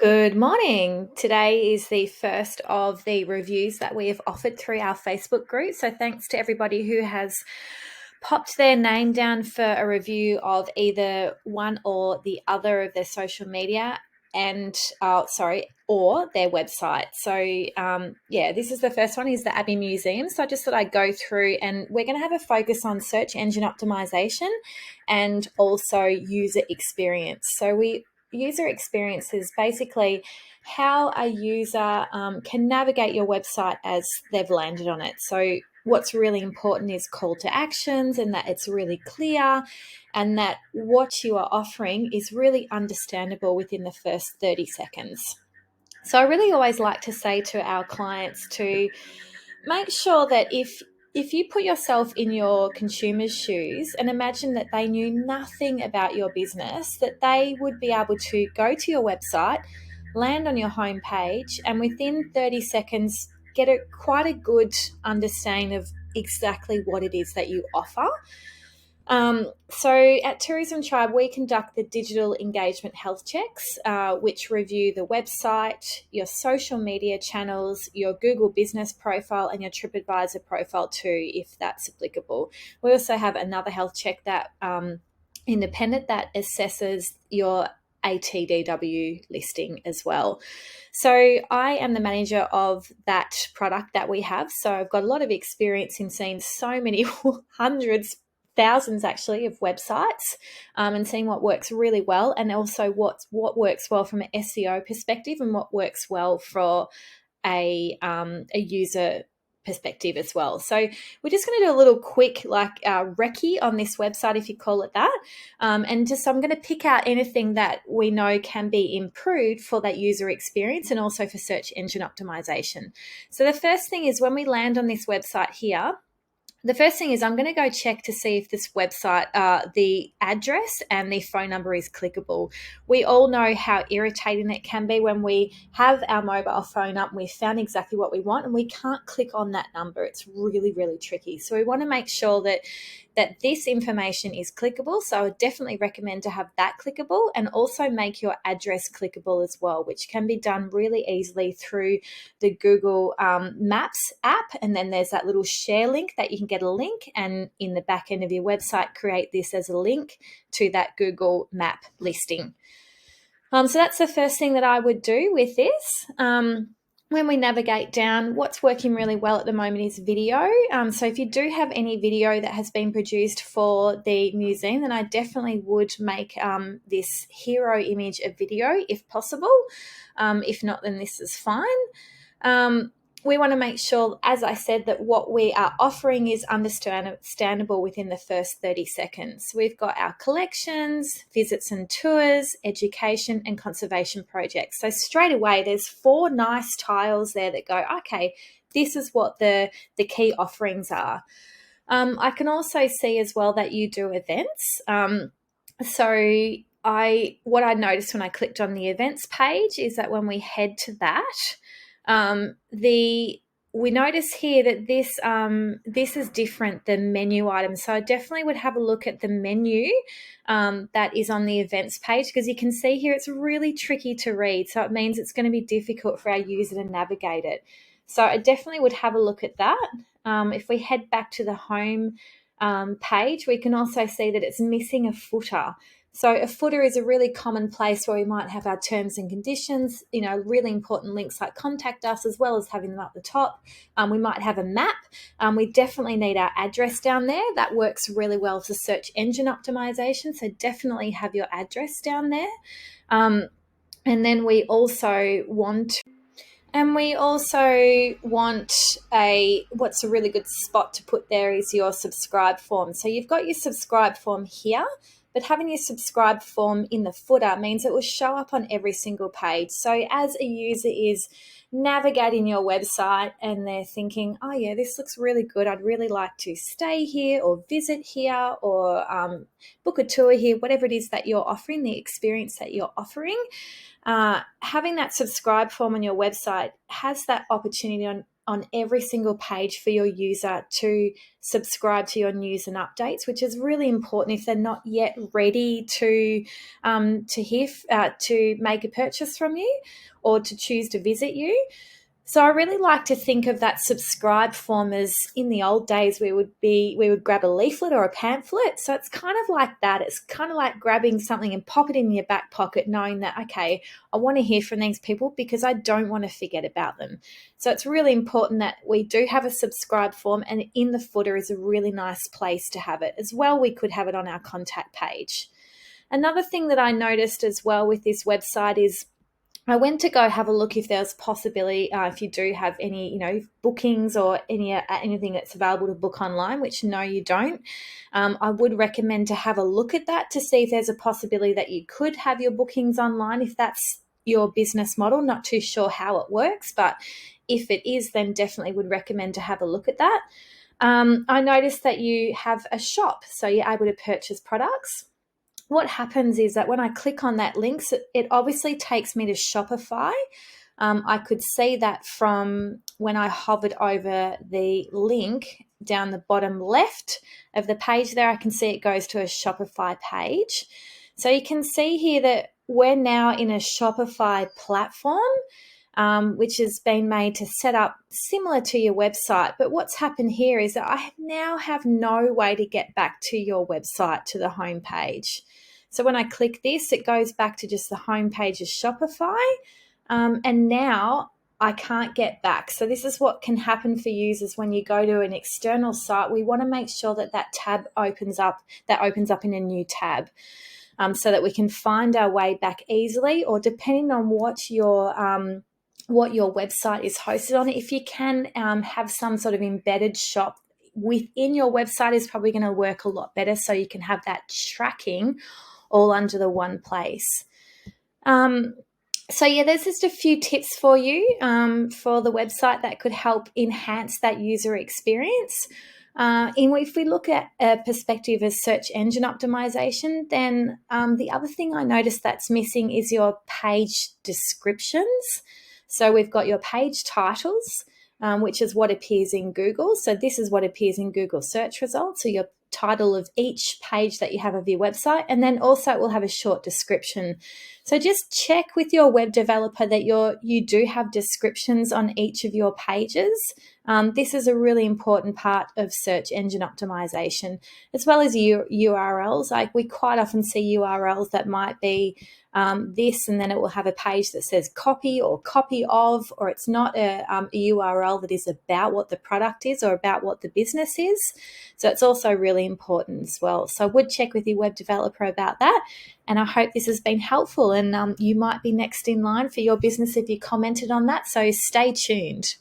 Good morning. Today is the first of the reviews that we have offered through our Facebook group. So thanks to everybody who has popped their name down for a review of either one or the other of their social media or their website. So this is the first one, is the Abbey Museum. So I just thought I'd go through, and we're going to have a focus on search engine optimization and also user experience. User experience is basically how a user can navigate your website as they've landed on it. So what's really important is call to actions, and that it's really clear, and that what you are offering is really understandable within the first 30 seconds. So I really always like to say to our clients to make sure that if you put yourself in your consumer's shoes and imagine that they knew nothing about your business, that they would be able to go to your website, land on your homepage, and within 30 seconds get quite a good understanding of exactly what it is that you offer. So at Tourism Tribe, we conduct the digital engagement health checks, which review the website, your social media channels, your Google business profile, and your TripAdvisor profile too, if that's applicable. We also have another health check that independent that assesses your ATDW listing as well. So I am the manager of that product that we have. So I've got a lot of experience in seeing so many hundreds, thousands actually, of websites and seeing what works really well, and also what works well from an SEO perspective and what works well for a user perspective as well. So we're just going to do a little quick recce on this website, if you call it that, and just I'm going to pick out anything that we know can be improved for that user experience and also for search engine optimization. So the first thing is, when we land on this website here, the first thing is I'm going to go check to see if this website, the address and the phone number is clickable. We all know how irritating it can be when we have our mobile phone up and we've found exactly what we want and we can't click on that number. It's really, really tricky. So we want to make sure that this information is clickable. So I would definitely recommend to have that clickable, and also make your address clickable as well, which can be done really easily through the Google Maps app. And then there's that little share link that you can get a link, and in the back end of your website, create this as a link to that Google Map listing. So that's the first thing that I would do with this. When we navigate down, what's working really well at the moment is video. So if you do have any video that has been produced for the museum, then I definitely would make this hero image a video if possible. If not, then this is fine. We want to make sure, as I said, that what we are offering is understandable within the first 30 seconds. We've got our collections, visits and tours, education, and conservation projects. So straight away, there's 4 nice tiles there that go, okay, this is what the key offerings are. I can also see as well that you do events. What I noticed when I clicked on the events page is that when we head to that, we notice here that this is different than menu items. So I definitely would have a look at the menu that is on the events page, because you can see here it's really tricky to read. So it means it's going to be difficult for our user to navigate it. So I definitely would have a look at that. If we head back to the home page, we can also see that it's missing a footer. So a footer is a really common place where we might have our terms and conditions, really important links like contact us, as well as having them up the top. We might have a map. We definitely need our address down there. That works really well for search engine optimization. So definitely have your address down there. And then we also want what's a really good spot to put there is your subscribe form. So you've got your subscribe form here, but having your subscribe form in the footer means it will show up on every single page. So as a user is navigating your website and they're thinking, oh yeah, this looks really good, I'd really like to stay here or visit here or book a tour here, whatever it is that you're offering, the experience that you're offering, having that subscribe form on your website has that opportunity on every single page for your user to subscribe to your news and updates, which is really important if they're not yet ready to make a purchase from you or to choose to visit you. So I really like to think of that subscribe form as in the old days we would grab a leaflet or a pamphlet. So it's kind of like that. It's kind of like grabbing something and pop it in your back pocket, knowing that, okay, I want to hear from these people because I don't want to forget about them. So it's really important that we do have a subscribe form, and in the footer is a really nice place to have it. As well, we could have it on our contact page. Another thing that I noticed as well with this website is I went to go have a look if there was possibility, if you do have any, bookings or anything that's available to book online, which no, you don't. I would recommend to have a look at that to see if there's a possibility that you could have your bookings online if that's your business model. Not too sure how it works, but if it is, then definitely would recommend to have a look at that. I noticed that you have a shop, so you're able to purchase products. What happens is that when I click on that link, it obviously takes me to Shopify. I could see that from when I hovered over the link down the bottom left of the page there, I can see it goes to a Shopify page. So you can see here that we're now in a Shopify platform, which has been made to set up similar to your website. But what's happened here is that I now have no way to get back to your website, to the home page. So when I click this, it goes back to just the home page of Shopify. And now I can't get back. So this is what can happen for users when you go to an external site. We want to make sure that tab opens up in a new tab. So that we can find our way back easily, or depending on what your website is hosted on. If you can have some sort of embedded shop within your website, is probably going to work a lot better, so you can have that tracking all under the one place. So yeah, there's just a few tips for you for the website that could help enhance that user experience. If we look at a perspective of search engine optimization, then the other thing I noticed that's missing is your page descriptions. So we've got your page titles, which is what appears in Google. So this is what appears in Google search results. So your title of each page that you have of your website, and then also it will have a short description. So just check with your web developer that you do have descriptions on each of your pages. This is a really important part of search engine optimization, as well as URLs. Like we quite often see URLs that might be this, and then it will have a page that says copy or copy of, or it's not a URL that is about what the product is or about what the business is. So it's also really important as well. So I would check with your web developer about that. And I hope this has been helpful, and you might be next in line for your business if you commented on that. So stay tuned.